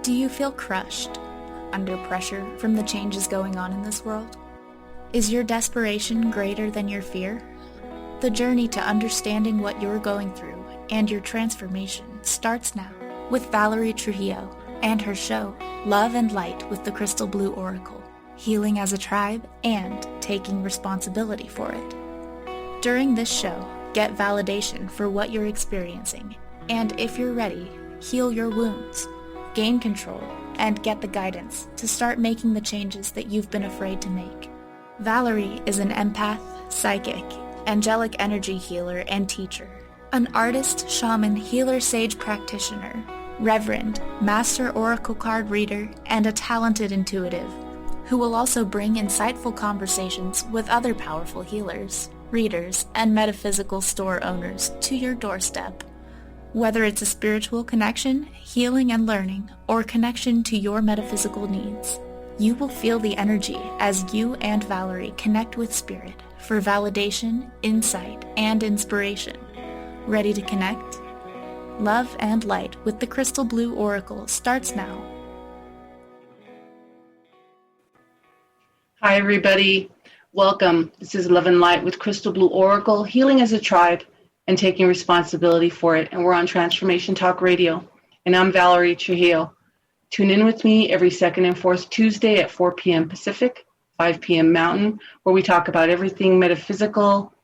Do you feel crushed under pressure from the changes going on in this world? Is your desperation greater than your fear? The journey to understanding what you're going through and your transformation starts now with Valerie Trujillo and her show, Love and Light with the Crystal Blue Oracle, healing as a tribe and taking responsibility for it. During this show, get validation for what you're experiencing, and if you're ready, heal your wounds, gain control, and get the guidance to start making the changes that you've been afraid to make. Valerie is an empath, psychic, angelic energy healer and teacher, an artist, shaman, healer, sage practitioner, reverend, master oracle card reader, and a talented intuitive, who will also bring insightful conversations with other powerful healers, readers, and metaphysical store owners to your doorstep. Whether it's a spiritual connection, healing and learning, or connection to your metaphysical needs, you will feel the energy as you and Valerie connect with Spirit for validation, insight, and inspiration. Ready to connect? Love and Light with the Crystal Blue Oracle starts now. Hi, everybody. Welcome. This is Love and Light with Crystal Blue Oracle, healing as a tribe and taking responsibility for it. And we're on Transformation Talk Radio. And I'm Valerie Trujillo. Tune in with me every second and fourth Tuesday at 4 p.m. Pacific, 5 p.m. Mountain, where we talk about everything metaphysical,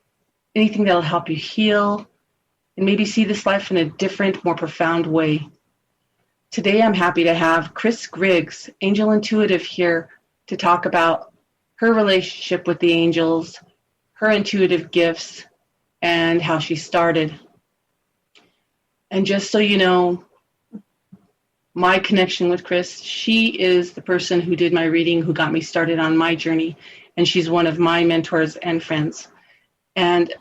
anything that'll help you heal, and maybe see this life in a different, more profound way. Today, I'm happy to have Chris Griggs, Angel Intuitive, here to talk about her relationship with the angels, her intuitive gifts, and how she started. And just so you know, my connection with Chris, she is the person who did my reading, who got me started on my journey, and she's one of my mentors and friends. And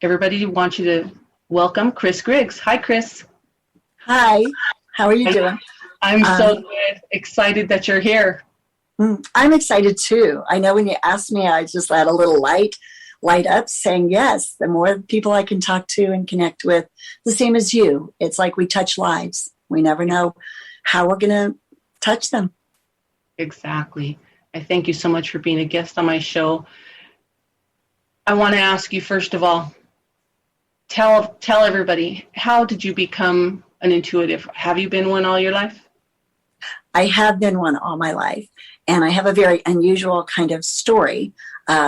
everybody wants you to welcome Chris Griggs. Hi, Chris. Hi. How are you doing? I'm so good. Excited that you're here. I'm excited too. I know when you asked me, I just let a little light up saying yes. The more people I can talk to and connect with, the same as you. It's like we touch lives. We never know how we're going to touch them. Exactly. I thank you so much for being a guest on my show. I want to ask you, first of all, tell everybody, how did you become an intuitive? Have you been one all your life? I have been one all my life, and I have a very unusual kind of story.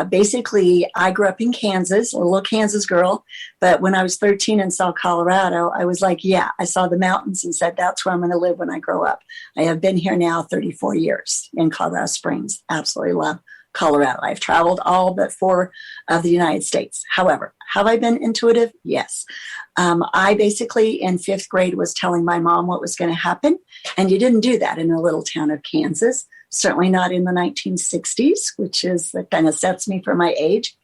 Basically, I grew up in Kansas, a little Kansas girl, but when I was 13 and saw Colorado, I was like, yeah, I saw the mountains and said, that's where I'm going to live when I grow up. I have been here now 34 years in Colorado Springs. Absolutely love Colorado. I've traveled all but 4 of the United States. However, have I been intuitive? Yes. I basically in 5th grade was telling my mom what was going to happen, and you didn't do that in a little town of Kansas. Certainly not in the 1960s, which is that kind of sets me for my age.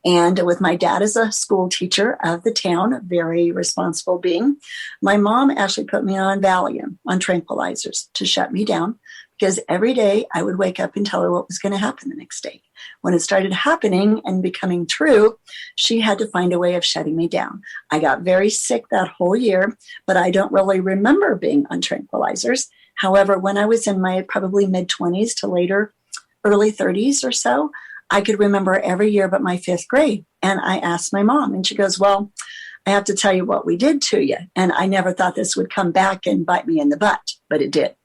And with my dad as a school teacher of the town, a very responsible being, my mom actually put me on Valium, on tranquilizers, to shut me down, because every day I would wake up and tell her what was going to happen the next day. When it started happening and becoming true, she had to find a way of shutting me down. I got very sick that whole year, but I don't really remember being on tranquilizers. However, when I was in my probably mid-20s to later, early 30s or so, I could remember every year but my 5th grade. And I asked my mom, and she goes, well, I have to tell you what we did to you. And I never thought this would come back and bite me in the butt, but it did.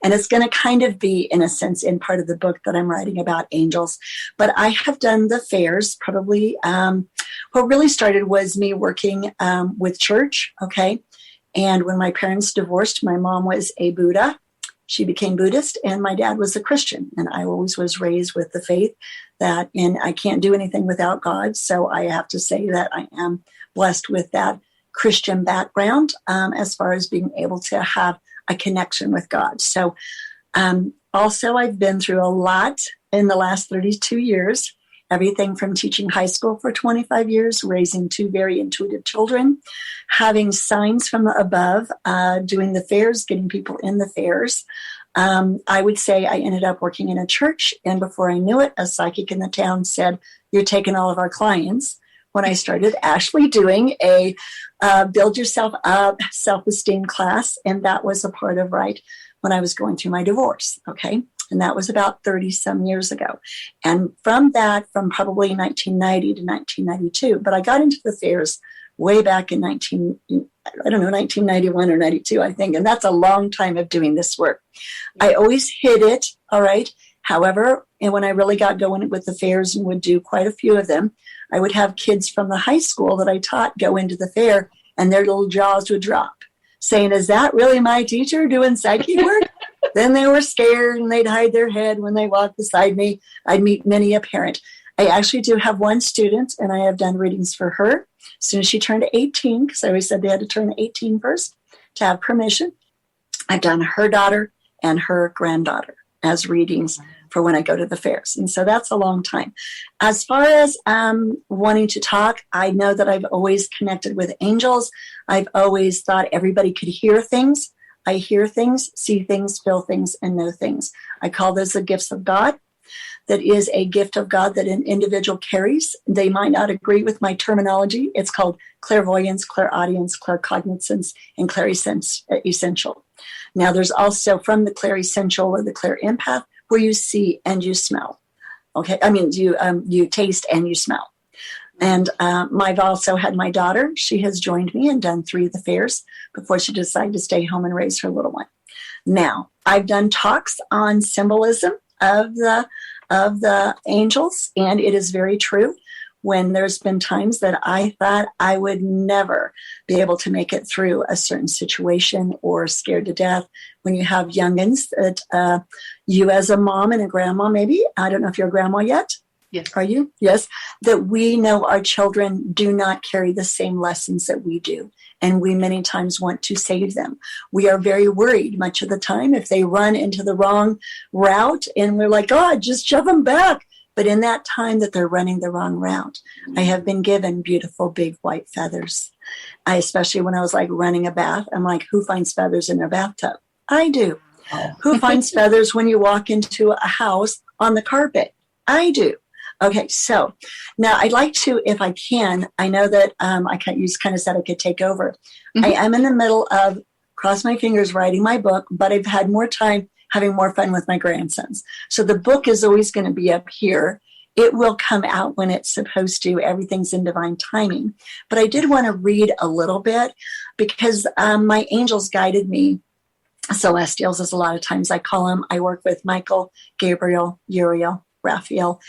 And it's going to kind of be, in a sense, in part of the book that I'm writing about angels. But I have done the fairs probably. What really started was me working with church, okay? And when my parents divorced, my mom was a Buddha. She became Buddhist, and my dad was a Christian. And I always was raised with the faith that, and I can't do anything without God. So I have to say that I am blessed with that Christian background as far as being able to have a connection with God. So also I've been through a lot in the last 32 years, everything from teaching high school for 25 years, raising 2 very intuitive children, having signs from above, doing the fairs, getting people in the fairs. I would say I ended up working in a church, and before I knew it, a psychic in the town said, you're taking all of our clients. when I started actually doing a Build Yourself Up self-esteem class. And that was a part of when I was going through my divorce. Okay. And that was about 30 some years ago. And from probably 1990 to 1992, but I got into the fairs way back in 1991 or 92, I think. And that's a long time of doing this work. I always hid it. All right. However, and when I really got going with the fairs and would do quite a few of them, I would have kids from the high school that I taught go into the fair and their little jaws would drop, saying, is that really my teacher doing psychic work? Then they were scared and they'd hide their head when they walked beside me. I'd meet many a parent. I actually do have one student, and I have done readings for her as soon as she turned 18, because I always said they had to turn 18 first to have permission. I've done her daughter and her granddaughter as readings for when I go to the fairs. And so that's a long time. As far as wanting to talk, I know that I've always connected with angels. I've always thought everybody could hear things. I hear things, see things, feel things, and know things. I call those the gifts of God. That is a gift of God that an individual carries. They might not agree with my terminology. It's called clairvoyance, clairaudience, claircognizance, and clairessential. Now, there's also from the clairessential or the clairempath where you see and you smell. Okay, I mean, you taste and you smell. And I've also had my daughter. She has joined me and done 3 of the fairs before she decided to stay home and raise her little one. Now, I've done talks on symbolism of the angels, and it is very true. When there's been times that I thought I would never be able to make it through a certain situation or scared to death, when you have youngins that you as a mom and a grandma, maybe, I don't know if you're a grandma yet. Yes. Are you? Yes. That we know our children do not carry the same lessons that we do. And we many times want to save them. We are very worried much of the time if they run into the wrong route and we're like, God, just shove them back. But in that time that they're running the wrong route, I have been given beautiful big white feathers. Especially when I was like running a bath, I'm like, who finds feathers in their bathtub? I do. Oh. Who finds feathers when you walk into a house on the carpet? I do. Okay, so now I'd like to, if I can, I know that I kind of said I could take over. Mm-hmm. I am in the middle of, cross my fingers, writing my book, but I've had more time having more fun with my grandsons. So the book is always going to be up here. It will come out when it's supposed to. Everything's in divine timing. But I did want to read a little bit because my angels guided me. Celestials, as a lot of times I call them. I work with Michael, Gabriel, Uriel, Raphael,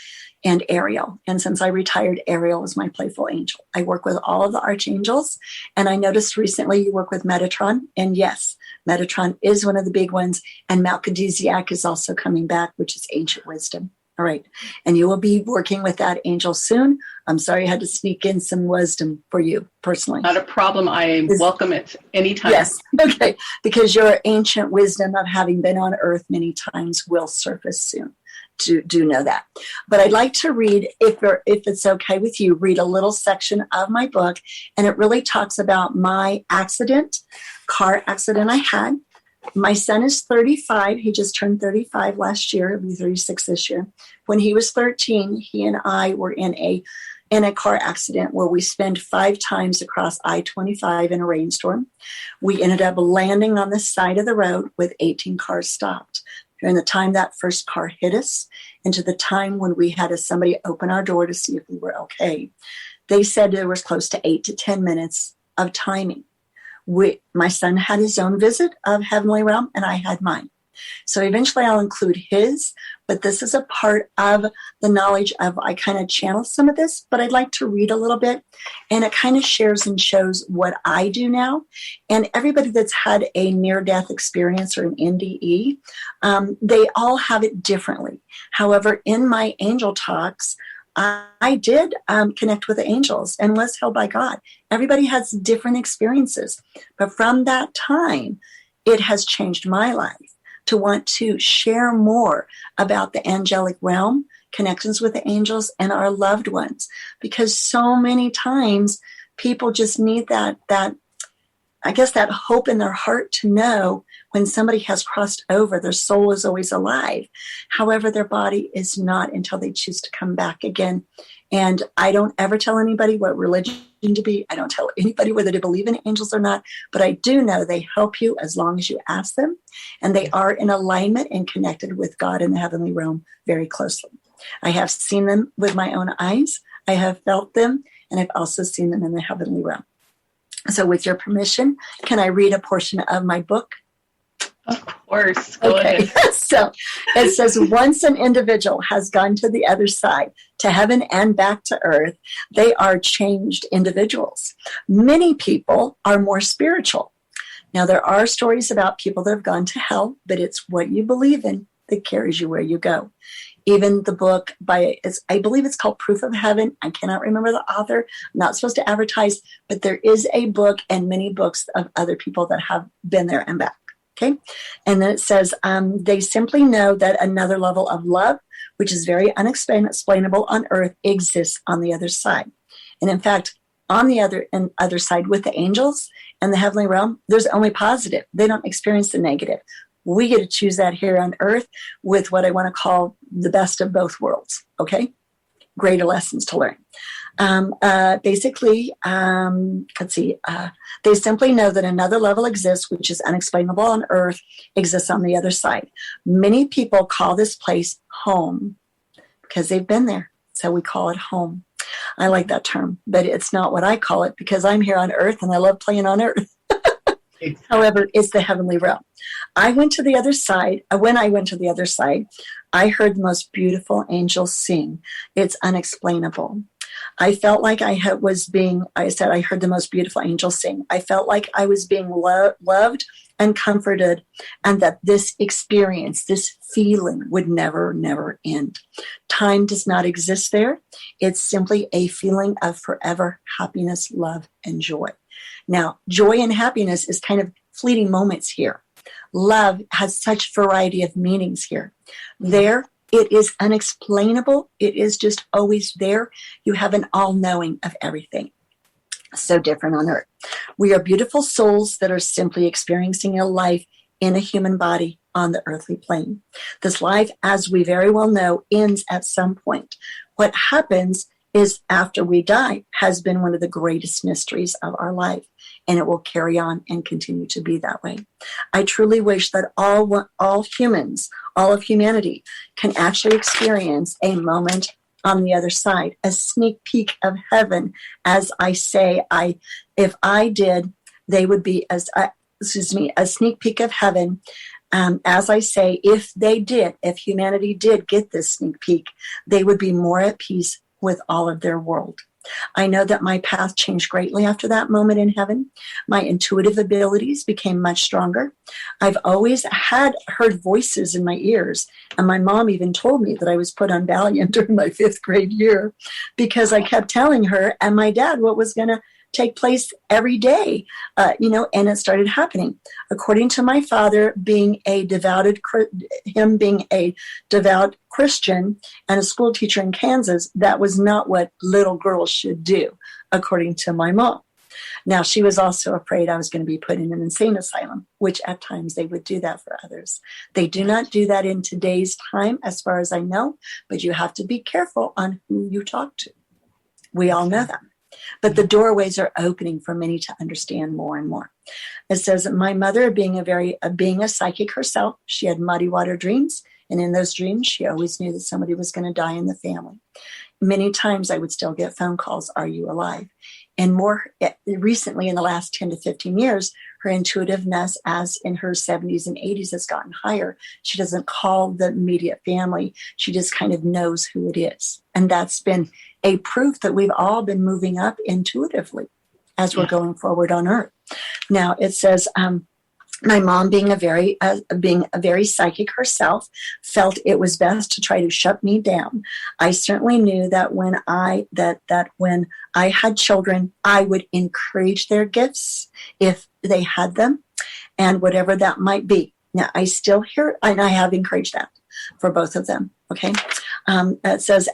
and Ariel. And since I retired, Ariel is my playful angel. I work with all of the archangels. And I noticed recently you work with Metatron. And yes, Metatron is one of the big ones. And Melchizedek is also coming back, which is ancient wisdom. All right. And you will be working with that angel soon. I'm sorry I had to sneak in some wisdom for you personally. Not a problem. I welcome it anytime. Yes. Okay. Because your ancient wisdom of having been on earth many times will surface soon. Do know that. But I'd like to read, if it's okay with you, read a little section of my book. And it really talks about my car accident I had. My son is 35. He just turned 35 last year. He'll be 36 this year. When he was 13, he and I were in a car accident where we sped 5 times across I-25 in a rainstorm. We ended up landing on the side of the road with 18 cars stopped. During the time that first car hit us, into the time when we had somebody open our door to see if we were okay, they said there was close to 8 to 10 minutes of timing. My son had his own visit of Heavenly Realm, and I had mine. So eventually I'll include his, but this is a part of the knowledge of, I kind of channel some of this, but I'd like to read a little bit, and it kind of shares and shows what I do now. And everybody that's had a near-death experience or an NDE, they all have it differently. However, in my angel talks, I did connect with the angels and was held by God. Everybody has different experiences, but from that time, it has changed my life to want to share more about the angelic realm, connections with the angels, and our loved ones. Because so many times people just need that hope in their heart to know when somebody has crossed over, their soul is always alive. However, their body is not until they choose to come back again And I don't ever tell anybody what religion to be. I don't tell anybody whether to believe in angels or not, but I do know they help you as long as you ask them. And they are in alignment and connected with God in the heavenly realm very closely. I have seen them with my own eyes. I have felt them, and I've also seen them in the heavenly realm. So with your permission, can I read a portion of my book? Of course. Go ahead. So it says, once an individual has gone to the other side, to heaven and back to earth, they are changed individuals. Many people are more spiritual. Now, there are stories about people that have gone to hell, but it's what you believe in that carries you where you go. Even the book I believe it's called Proof of Heaven. I cannot remember the author. I'm not supposed to advertise, but there is a book and many books of other people that have been there and back. Okay. And then it says, they simply know that another level of love, which is very unexplainable on earth, exists on the other side. And in fact, on the other side with the angels and the heavenly realm, there's only positive. They don't experience the negative. We get to choose that here on earth with what I want to call the best of both worlds. Okay. Greater lessons to learn. They simply know that another level exists, which is unexplainable on earth, exists on the other side. Many people call this place home because they've been there. So we call it home. I like that term, but it's not what I call it because I'm here on earth and I love playing on earth. However, it's the heavenly realm. I went to the other side. When I went to the other side, I heard the most beautiful angels sing. It's unexplainable. I felt like I heard the most beautiful angels sing. I felt like I was being loved and comforted, and that this experience, this feeling would never, never end. Time does not exist there. It's simply a feeling of forever happiness, love, and joy. Now, joy and happiness is kind of fleeting moments here. Love has such variety of meanings here. There, it is unexplainable. It is just always there. You have an all-knowing of everything. So different on earth. We are beautiful souls that are simply experiencing a life in a human body on the earthly plane. This life, as we very well know, ends at some point. What happens is after we die has been one of the greatest mysteries of our life, and it will carry on and continue to be that way. I truly wish that all humans, all of humanity, can actually experience a moment on the other side, a sneak peek of heaven. As I say, if I did, they would be a sneak peek of heaven. As I say, if humanity did get this sneak peek, they would be more at peace with all of their world. I know that my path changed greatly after that moment in heaven. My intuitive abilities became much stronger. I've always heard voices in my ears, and my mom even told me that I was put on Valiant during my 5th grade year because I kept telling her and my dad what was going to take place every day, and it started happening. According to my father, being a devout Christian and a school teacher in Kansas, that was not what little girls should do, according to my mom. Now, she was also afraid I was going to be put in an insane asylum, which at times they would do that for others. They do not do that in today's time, as far as I know, but you have to be careful on who you talk to. We all know that. But the doorways are opening for many to understand more and more. It says, my mother, being a psychic herself, she had muddy water dreams. And in those dreams, she always knew that somebody was going to die in the family. Many times I would still get phone calls, are you alive? And more recently, in the last 10 to 15 years, her intuitiveness, as in her 70s and 80s, has gotten higher. She doesn't call the immediate family. She just kind of knows who it is. And that's been a proof that we've all been moving up intuitively as we're going forward on earth. Now, it says, my mom, being a very psychic herself, felt it was best to try to shut me down. I certainly knew that when I had children, I would encourage their gifts if they had them, and whatever that might be. Now, I still hear, and I have encouraged that for both of them. Okay, It says,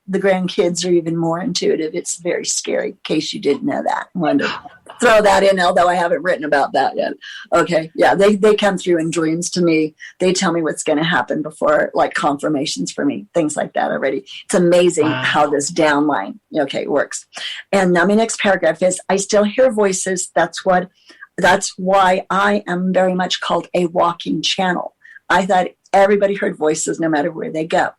the grandkids are even more intuitive. It's very scary, in case you didn't know that. I wanted to throw that in, although I haven't written about that yet. Okay, yeah, they come through in dreams to me. They tell me what's going to happen before, like confirmations for me, things like that already. It's amazing how this downline, works. And now my next paragraph is, I still hear voices. That's why I am very much called a walking channel. I thought everybody heard voices no matter where they go.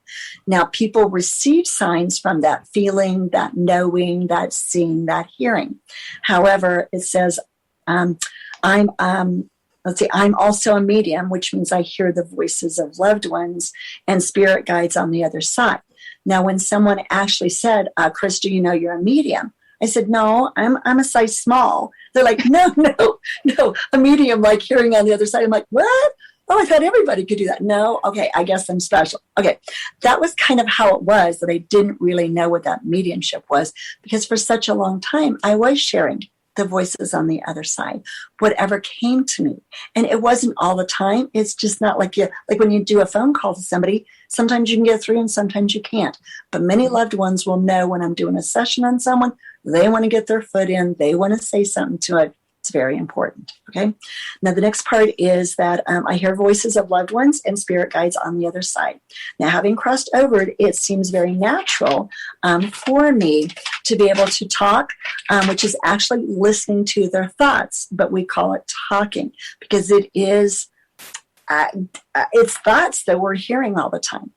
Now, people receive signs from that feeling, that knowing, that seeing, that hearing. However, it says, I'm also a medium, which means I hear the voices of loved ones and spirit guides on the other side. Now, when someone actually said, Chris, do you know you're a medium? I said, no, I'm a size small. They're like, no, a medium, like hearing on the other side. I'm like, what? Oh, I thought everybody could do that. No, okay, I guess I'm special. Okay, that was kind of how it was, that I didn't really know what that mediumship was, because for such a long time, I was sharing the voices on the other side, whatever came to me. And it wasn't all the time. It's just not like when you do a phone call to somebody, sometimes you can get through and sometimes you can't. But many loved ones will know when I'm doing a session on someone, they want to get their foot in, they want to say something to it. It's very important. Okay. Now, the next part is that I hear voices of loved ones and spirit guides on the other side. Now, having crossed over, it seems very natural for me to be able to talk, which is actually listening to their thoughts, but we call it talking because it is, it's thoughts that we're hearing all the time.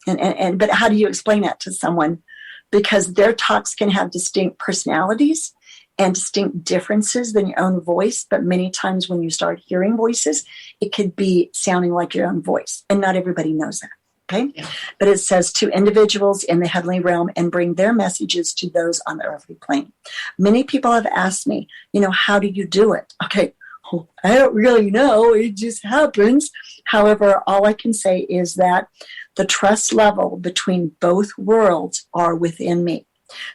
But how do you explain that to someone? Because their talks can have distinct personalities and distinct differences than your own voice. But many times when you start hearing voices, it could be sounding like your own voice. And not everybody knows that. Okay. Yeah. But it says to individuals in the heavenly realm and bring their messages to those on the earthly plane. Many people have asked me, how do you do it? Okay. Well, I don't really know. It just happens. However, all I can say is that the trust level between both worlds are within me.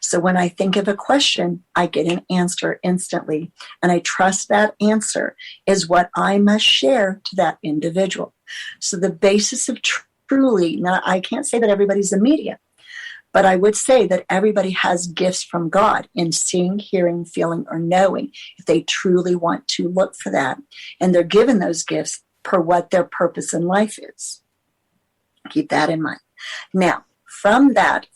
So when I think of a question, I get an answer instantly. And I trust that answer is what I must share to that individual. So the basis of truly, now I can't say that everybody's a medium, but I would say that everybody has gifts from God in seeing, hearing, feeling, or knowing if they truly want to look for that. And they're given those gifts per what their purpose in life is. Keep that in mind. Now, from that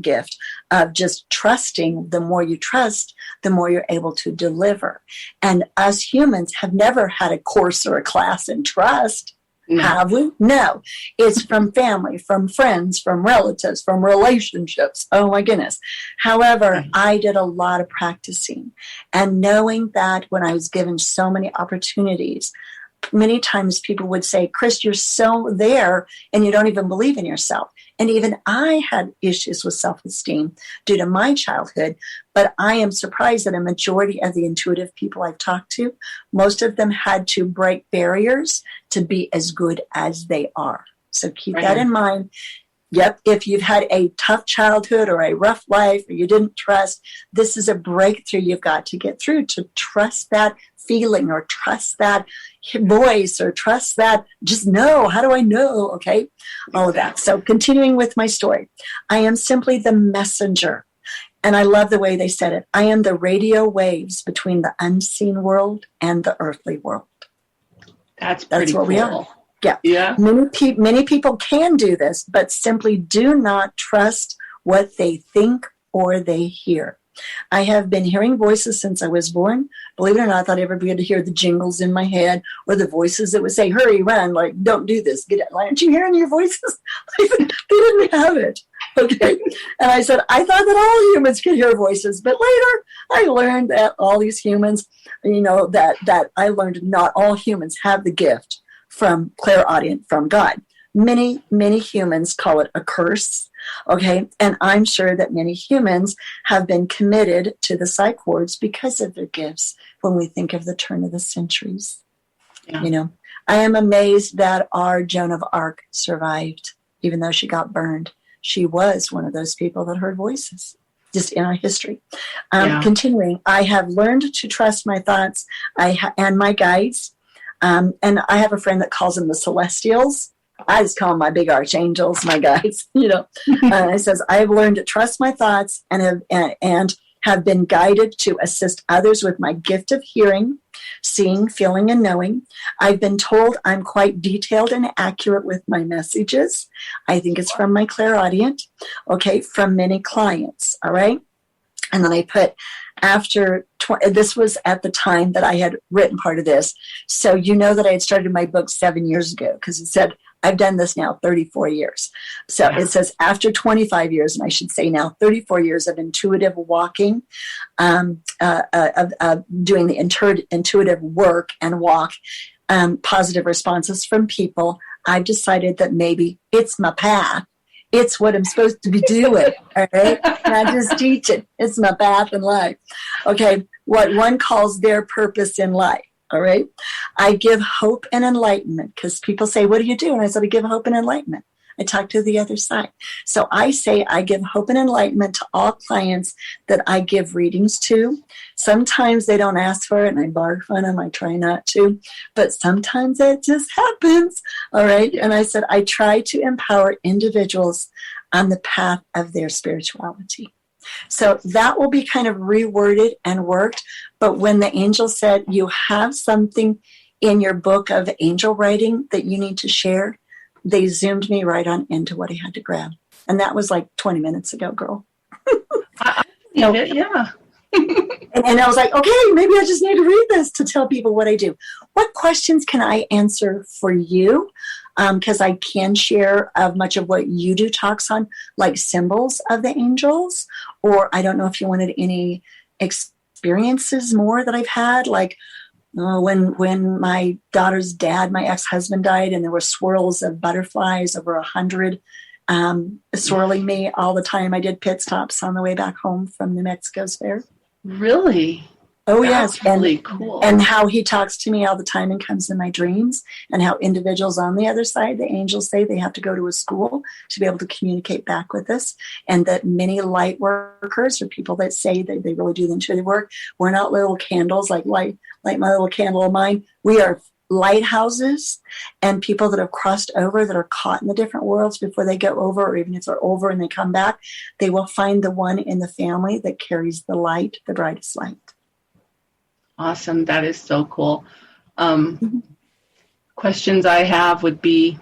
gift of just trusting, the more you trust, the more you're able to deliver. And us humans have never had a course or a class in trust. No. Have we? No. It's from family, from friends, from relatives, from relationships. Oh my goodness. However, I did a lot of practicing and knowing that when I was given so many opportunities, many times people would say, Chris, you're so there and you don't even believe in yourself. And even I had issues with self-esteem due to my childhood, but I am surprised that a majority of the intuitive people I've talked to, most of them had to break barriers to be as good as they are. So keep that in mind. Yep, if you've had a tough childhood or a rough life or you didn't trust, this is a breakthrough you've got to get through, to trust that feeling or trust that voice or trust that, just know, how do I know? Okay, all of that. So continuing with my story, I am simply the messenger. And I love the way they said it. I am the radio waves between the unseen world and the earthly world. That's where cool. We are. Yeah. Many people can do this, but simply do not trust what they think or they hear. I have been hearing voices since I was born. Believe it or not, I thought everybody had to hear the jingles in my head or the voices that would say, hurry, run, like, don't do this. Get it. Aren't you hearing your voices? They didn't have it. Okay. And I said, I thought that all humans could hear voices. But later, I learned that all these humans, that I learned not all humans have the gift from clairaudient from God. Many, many humans call it a curse, okay? And I'm sure that many humans have been committed to the psych wards because of their gifts when we think of the turn of the centuries. Yeah. I am amazed that our Joan of Arc survived, even though she got burned. She was one of those people that heard voices, just in our history. Continuing, I have learned to trust my thoughts and my guides. And I have a friend that calls them the Celestials. I just call them my big archangels, my guides, it says, I have learned to trust my thoughts and have been guided to assist others with my gift of hearing, seeing, feeling, and knowing. I've been told I'm quite detailed and accurate with my messages. I think it's from my clairaudient, from many clients, all right? And then I put this was at the time that I had written part of this. So you know that I had started my book 7 years ago because it said, I've done this now 34 years. So it says after 25 years, and I should say now 34 years of intuitive walking, doing the intuitive work and walk, positive responses from people, I've decided that maybe it's my path. It's what I'm supposed to be doing, all right? And I just teach it. It's my path in life. Okay, what one calls their purpose in life. All right. I give hope and enlightenment because people say, what do you do? And I said, I give hope and enlightenment. I talk to the other side. So I say I give hope and enlightenment to all clients that I give readings to. Sometimes they don't ask for it and I bark on them. I try not to, but sometimes it just happens. All right. And I said, I try to empower individuals on the path of their spirituality. So that will be kind of reworded and worked. But when the angel said, you have something in your book of angel writing that you need to share, they zoomed me right on into what he had to grab. And that was like 20 minutes ago, girl. I believe it, yeah. And I was like, okay, maybe I just need to read this to tell people what I do. What questions can I answer for you? Because I can share of much of what you do talks on, like symbols of the angels, or I don't know if you wanted any experiences more that I've had, like when my daughter's dad, my ex-husband, died, and there were swirls of butterflies, over 100, swirling me all the time. I did pit stops on the way back home from New Mexico's fair. Really? Oh, That's yes. really cool. And how he talks to me all the time and comes in my dreams, and how individuals on the other side, the angels, say they have to go to a school to be able to communicate back with us, and that many light workers, or people that say that they really do the intuitive work, we're not little candles like my little candle of mine. We are lighthouses, and people that have crossed over, that are caught in the different worlds before they go over, or even if they're over and they come back, they will find the one in the family that carries the light, the brightest light. Awesome. That is so cool. Questions I have would be,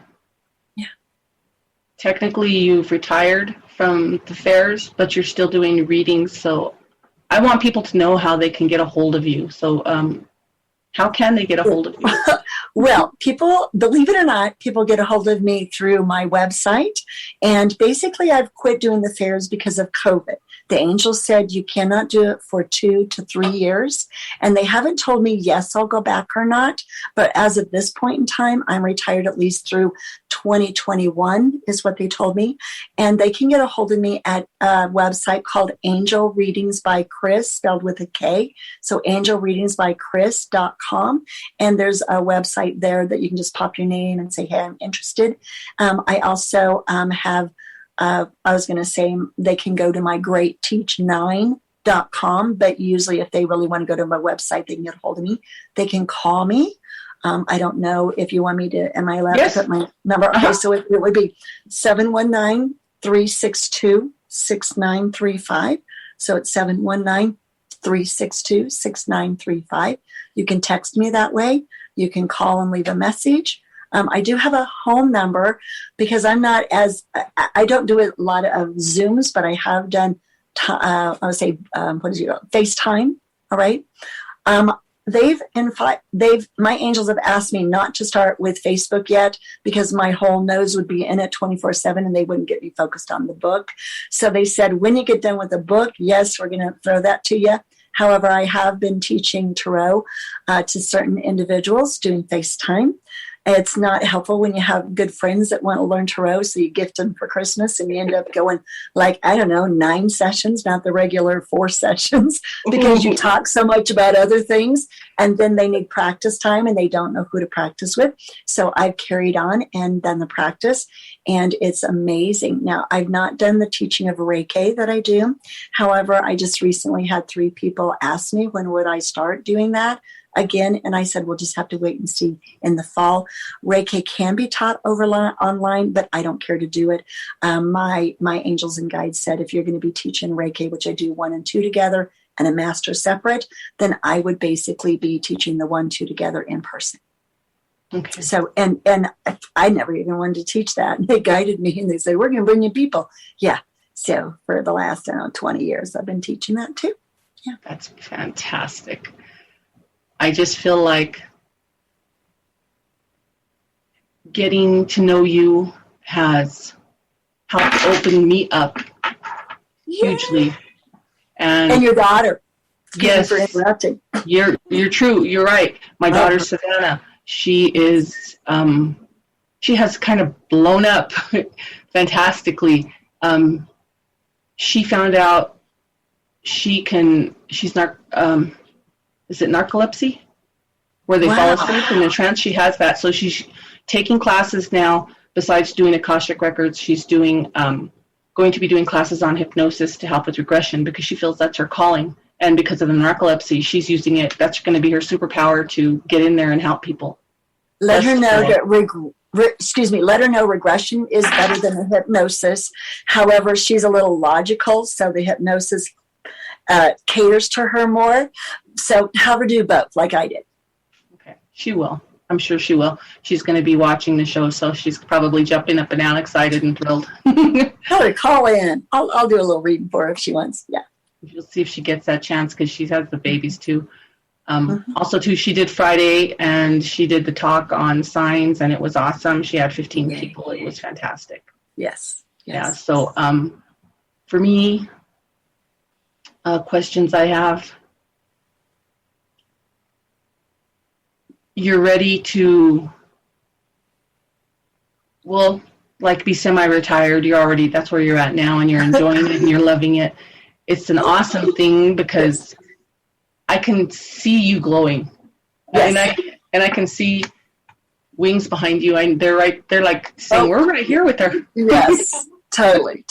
technically you've retired from the fairs, but you're still doing readings. So I want people to know how they can get a hold of you. So how can they get a hold of you? Well, people, believe it or not, people get a hold of me through my website. And basically, I've quit doing the fairs because of COVID. The angels said you cannot do it for 2 to 3 years. And they haven't told me, yes, I'll go back or not. But as of this point in time, I'm retired at least through 2021 is what they told me. And they can get a hold of me at a website called Angel Readings by Chris, spelled with a K. So angelreadingsbychris.com. And there's a website there that you can just pop your name and say, hey, I'm interested. I also have, I was going to say, they can go to my greatteach9.com, but usually if they really want to go to my website, they can get a hold of me. They can call me. I don't know if you want me to, am I allowed to put my number? Okay, so it would be 719-362-6935. So it's 719-362-6935. You can text me that way. You can call and leave a message. I do have a home number because I'm not I don't do a lot of Zooms, but I have done, I would say, FaceTime. All right. My angels have asked me not to start with Facebook yet because my whole nose would be in it 24/7 and they wouldn't get me focused on the book. So they said, when you get done with the book, yes, we're going to throw that to you. However, I have been teaching tarot to certain individuals doing FaceTime. It's not helpful when you have good friends that want to learn tarot, so you gift them for Christmas and you end up going 9 sessions, not the regular 4 sessions, because you talk so much about other things, and then they need practice time and they don't know who to practice with. So I've carried on and done the practice, and it's amazing. Now, I've not done the teaching of Reiki that I do. However, I just recently had 3 people ask me, when would I start doing that? again. And I said, we'll just have to wait and see in the fall. Reiki can be taught online, but I don't care to do it. My angels and guides said, if you're going to be teaching Reiki, which I do 1 and 2 together and a master separate, then I would basically be teaching the 1, 2 together in person. Okay. So, and I never even wanted to teach that. And they guided me and they said, we're going to bring you people. Yeah. So for the last, 20 years, I've been teaching that too. Yeah. That's fantastic. I just feel like getting to know you has helped open me up hugely. And your daughter. Yes. For interrupting. You're true. You're right. My daughter, Savannah, she is, she has kind of blown up fantastically. She found out she's is it narcolepsy? Where they fall asleep in a trance. She has that. So she's taking classes now. Besides doing Akashic Records, she's doing, going to be doing classes on hypnosis to help with regression because she feels that's her calling. And because of the narcolepsy, she's using it. That's going to be her superpower to get in there and help people. Let her know that let her know regression is better than the hypnosis. However, she's a little logical, so the hypnosis caters to her more. So have her do both, like I did. Okay, she will. I'm sure she will. She's going to be watching the show, so she's probably jumping up and down, excited and thrilled. Tell her, call in. I'll do a little reading for her if she wants. Yeah. You'll see if she gets that chance because she has the babies too. Also, too, she did Friday and she did the talk on signs, and it was awesome. She had 15 people. It was fantastic. Yes. Yeah. So, for me, questions I have. You're ready to, well, like be semi-retired. That's where you're at now, and you're enjoying it and you're loving it. It's an awesome thing because I can see you glowing. Yes. And I can see wings behind you. And they're like saying, we're right here with her. Yes, totally.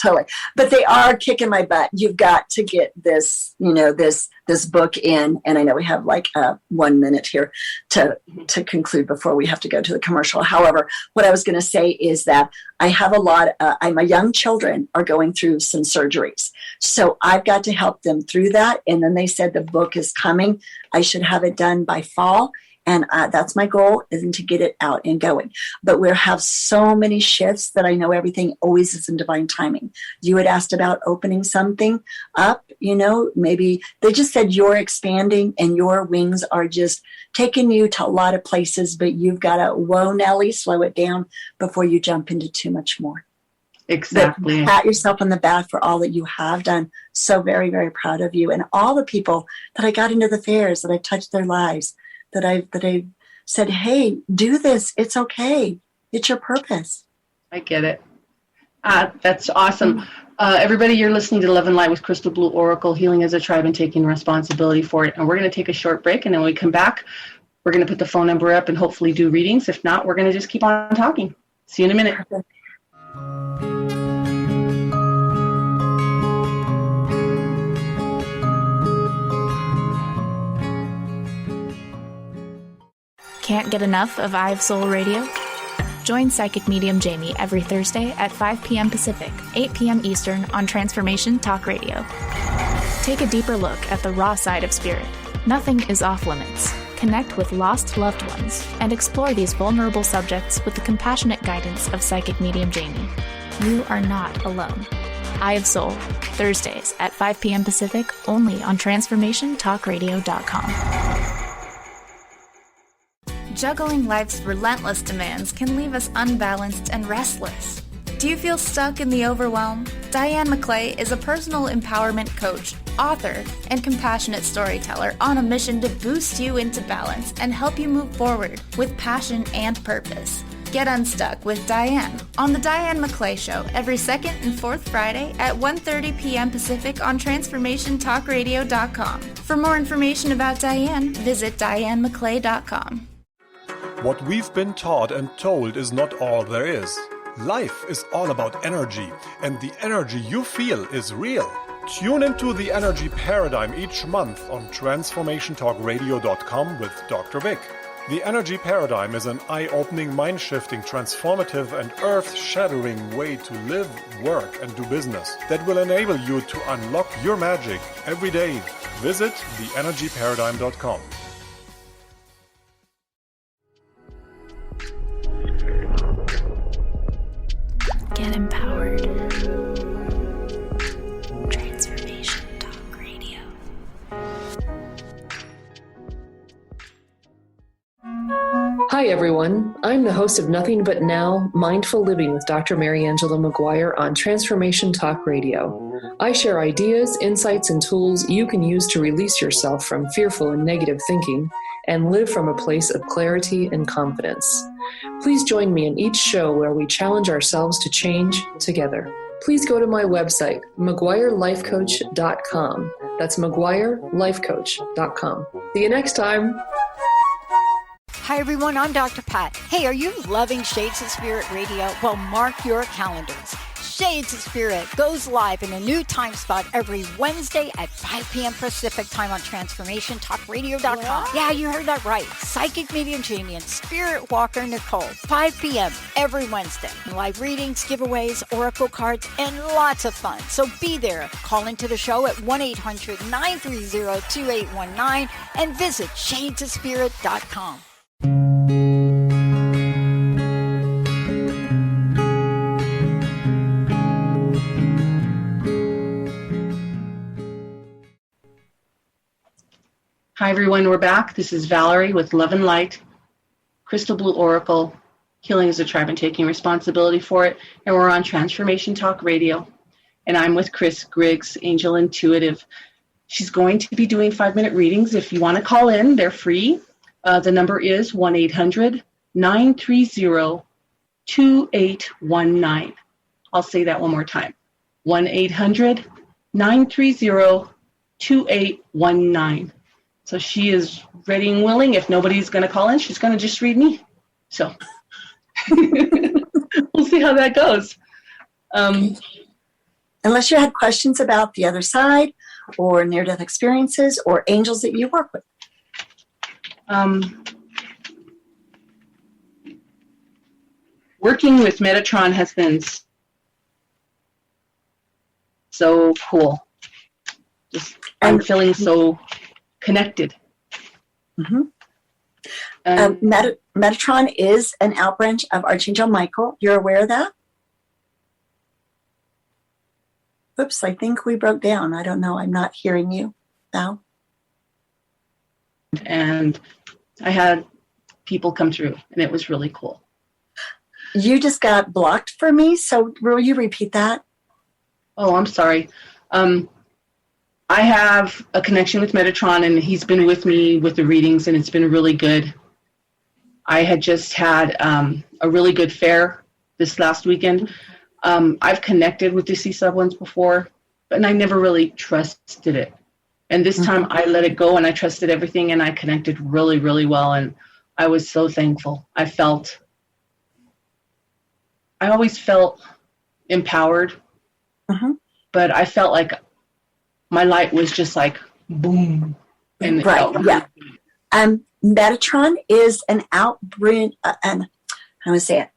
But they are kicking my butt. You've got to get this, this book in. And I know we have like 1 minute here to conclude before we have to go to the commercial. However, what I was going to say is that I have my young children are going through some surgeries. So I've got to help them through that. And then they said the book is coming. I should have it done by fall. And that's my goal, isn't to get it out and going. But we have so many shifts that I know everything always is in divine timing. You had asked about opening something up, maybe they just said you're expanding and your wings are just taking you to a lot of places, but you've got to, whoa, Nellie, slow it down before you jump into too much more. Exactly. But pat yourself on the back for all that you have done. So very, very proud of you. And all the people that I got into the fairs, that I touched their lives, that I've said, hey, do this. It's okay. It's your purpose. I get it. That's awesome. Everybody, you're listening to Love and Light with Crystal Blue Oracle, Healing as a Tribe and Taking Responsibility for It. And we're going to take a short break. And then when we come back, we're going to put the phone number up and hopefully do readings. If not, we're going to just keep on talking. See you in a minute. Perfect. Can't get enough of Eye of Soul Radio? Join Psychic Medium Jamie every Thursday at 5 p.m. Pacific, 8 p.m. Eastern on Transformation Talk Radio. Take a deeper look at the raw side of spirit. Nothing is off limits. Connect with lost loved ones and explore these vulnerable subjects with the compassionate guidance of Psychic Medium Jamie. You are not alone. Eye of Soul, Thursdays at 5 p.m. Pacific, only on TransformationTalkRadio.com. Juggling life's relentless demands can leave us unbalanced and restless. Do you feel stuck in the overwhelm? Diane McClay is a personal empowerment coach, author, and compassionate storyteller on a mission to boost you into balance and help you move forward with passion and purpose. Get unstuck with Diane on The Diane McClay Show every second and fourth Friday at 1:30 p.m. Pacific on TransformationTalkRadio.com. For more information about Diane, visit DianeMcClay.com. What we've been taught and told is not all there is. Life is all about energy, and the energy you feel is real. Tune into the Energy Paradigm each month on TransformationTalkRadio.com with Dr. Vic. The Energy Paradigm is an eye-opening, mind-shifting, transformative, and earth-shattering way to live, work, and do business that will enable you to unlock your magic every day. Visit theenergyparadigm.com. Get empowered. Transformation Talk Radio. Hi, everyone. I'm the host of Nothing But Now, Mindful Living with Dr. Mary Angela McGuire on Transformation Talk Radio. I share ideas, insights, and tools you can use to release yourself from fearful and negative thinking and live from a place of clarity and confidence. Please join me in each show where we challenge ourselves to change together. Please go to my website, McGuireLifeCoach.com. That's McGuireLifeCoach.com. See you next time. Hi, everyone. I'm Dr. Pat. Hey, are you loving Shades of Spirit Radio? Well, mark your calendars. Shades of Spirit goes live in a new time spot every Wednesday at 5 p.m. Pacific time on TransformationTalkRadio.com. Yeah, you heard that right. Psychic medium Jamie and Spirit Walker Nicole. 5 p.m. every Wednesday. Live readings, giveaways, oracle cards, and lots of fun. So be there. Call into the show at 1-800-930-2819 and visit shadesofspirit.com. Hi, everyone. We're back. This is Valerie with Love and Light, Crystal Blue Oracle, Healing as a Tribe and Taking Responsibility for It. And we're on Transformation Talk Radio. And I'm with Chris Griggs, Angel Intuitive. She's going to be doing 5-minute readings. If you want to call in, they're free. The number is 1-800-930-2819. I'll say that one more time. 1-800-930-2819. So she is ready and willing. If nobody's going to call in, she's going to just read me. So we'll see how that goes. Unless you had questions about the other side or near-death experiences or angels that you work with. Working with Metatron has been so cool. I'm feeling so connected. Mm-hmm. Metatron is an outbranch of Archangel Michael. You're aware of that? Oops, I think we broke down. I don't know. I'm not hearing you now. And I had people come through, and it was really cool. You just got blocked for me, so will you repeat that? Oh, I'm sorry. I have a connection with Metatron, and he's been with me with the readings, and it's been really good. I had just had a really good fair this last weekend. I've connected with deceased loved ones before, but I never really trusted it. And this time I let it go, and I trusted everything, and I connected really, really well, and I was so thankful. I always felt empowered, but I felt like my light was just like boom. And right, yeah. Metatron is an outbranch, how do I say it?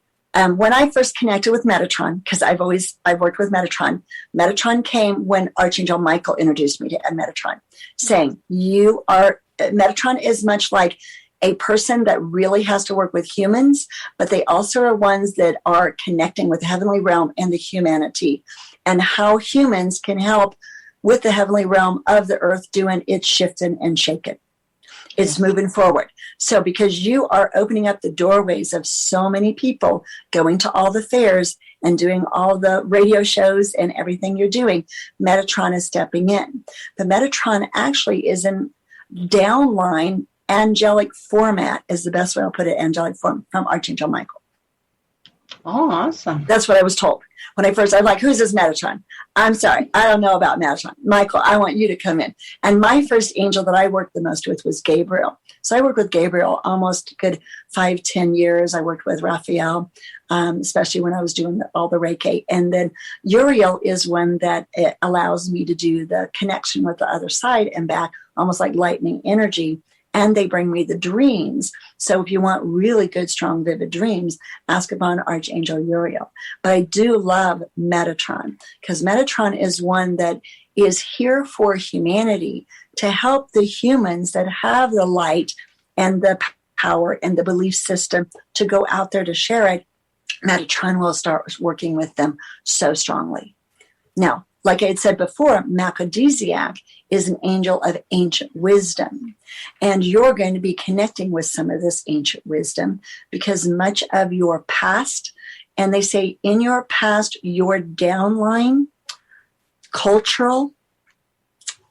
When I first connected with Metatron, because I've worked with Metatron, Metatron came when Archangel Michael introduced me to Metatron, saying, Metatron is much like a person that really has to work with humans, but they also are ones that are connecting with the heavenly realm and the humanity, and how humans can help with the heavenly realm of the earth doing its shifting and shaking. It's moving forward. So because you are opening up the doorways of so many people going to all the fairs and doing all the radio shows and everything you're doing, Metatron is stepping in. The Metatron actually is in downline angelic format, is the best way I'll put it, angelic form from Archangel Michael. Oh, awesome. That's what I was told. When I was like, who's this Metatron? I'm sorry, I don't know about Metatron. Michael, I want you to come in. And my first angel that I worked the most with was Gabriel. So I worked with Gabriel almost a good 5-10 years. I worked with Raphael, especially when I was doing all the Reiki. And then Uriel is one that it allows me to do the connection with the other side and back, almost like lightning energy. And they bring me the dreams. So if you want really good, strong, vivid dreams, ask upon Archangel Uriel. But I do love Metatron, because Metatron is one that is here for humanity to help the humans that have the light and the power and the belief system to go out there to share it. Metatron will start working with them so strongly. Now, like I had said before, Melchizedek is an angel of ancient wisdom. And you're going to be connecting with some of this ancient wisdom because much of your past, and they say in your past, your downline, cultural,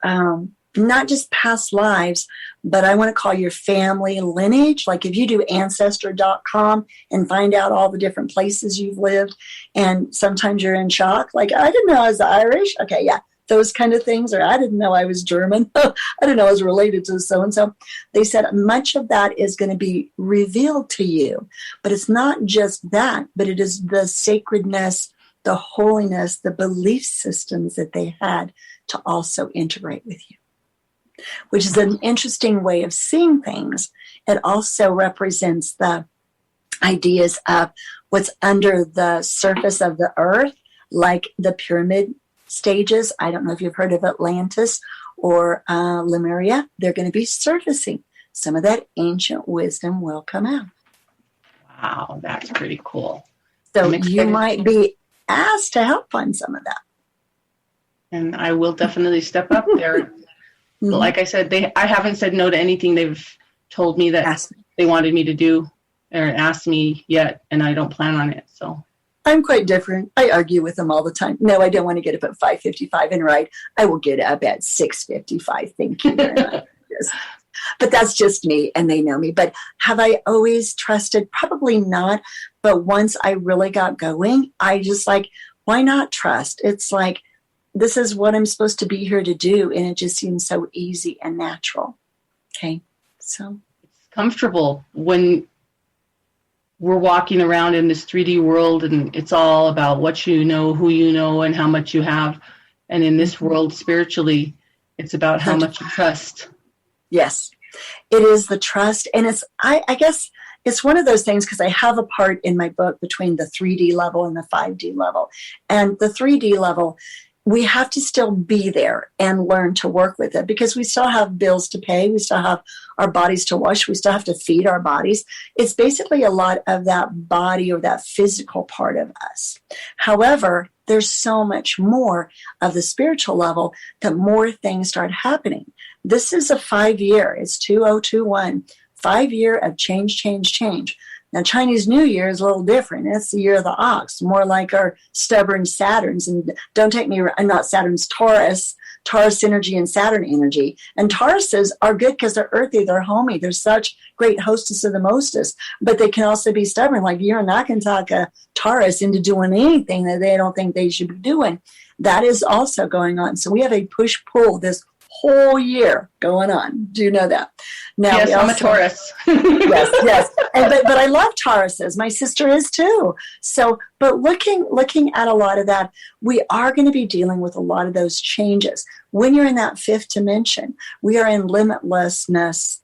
not just past lives, but I want to call your family lineage. Like if you do Ancestry.com and find out all the different places you've lived, and sometimes you're in shock, like, I didn't know I was Irish. Okay, yeah, those kind of things. Or I didn't know I was German. I didn't know I was related to so-and-so. They said much of that is going to be revealed to you. But it's not just that, but it is the sacredness, the holiness, the belief systems that they had to also integrate with you, which is an interesting way of seeing things. It also represents the ideas of what's under the surface of the earth, like the pyramid stages. I don't know if you've heard of Atlantis or Lemuria. They're going to be surfacing. Some of that ancient wisdom will come out. Wow, that's pretty cool. So you might be asked to help find some of that. And I will definitely step up there. Mm-hmm. Like I said, I haven't said no to anything they've told me that they wanted me to do or asked me yet, and I don't plan on it. So I'm quite different. I argue with them all the time. No, I don't want to get up at 5:55 and write. I will get up at 6:55. Thank you very much. But that's just me, and they know me. But have I always trusted? Probably not. But once I really got going, I just like, why not trust? It's like, this is what I'm supposed to be here to do. And it just seems so easy and natural. Okay. So it's comfortable when we're walking around in this 3D world and it's all about what you know, who you know, and how much you have. And in this world, spiritually, it's about how much you trust. Yes, it is the trust. And it's, I guess it's one of those things, because I have a part in my book between the 3D level and the 5D level. And the 3D level, we have to still be there and learn to work with it, because we still have bills to pay. We still have our bodies to wash. We still have to feed our bodies. It's basically a lot of that body or that physical part of us. However, there's so much more of the spiritual level that more things start happening. This is a 5-year. It's 2021, 5-year of change. Now, Chinese New Year is a little different. It's the year of the ox, more like our stubborn Saturns. And don't take me, not Saturn's, Taurus energy and Saturn energy. And Tauruses are good because they're earthy, they're homey, they're such great hostess of the mostest. But they can also be stubborn. Like, you're not going to talk a Taurus into doing anything that they don't think they should be doing. That is also going on. So we have a push-pull this whole year going on. Do you know that? Now, yes, I'm a Taurus. yes. But I love Tauruses. My sister is too. So, but looking at a lot of that, we are going to be dealing with a lot of those changes. When you're in that fifth dimension, we are in limitlessness,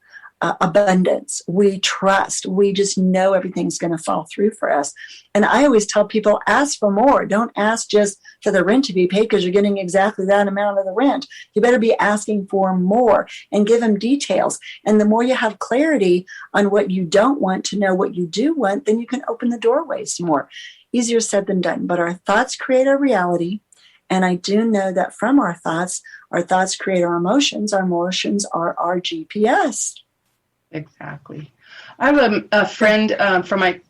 abundance. We trust. We just know everything's going to fall through for us. And I always tell people, ask for more. Don't ask just for the rent to be paid because you're getting exactly that amount of the rent. You better be asking for more and give them details. And the more you have clarity on what you don't want to know what you do want, then you can open the doorways more. Easier said than done. But our thoughts create our reality. And I do know that from our thoughts create our emotions. Our emotions are our GPS. Exactly. I have a friend from my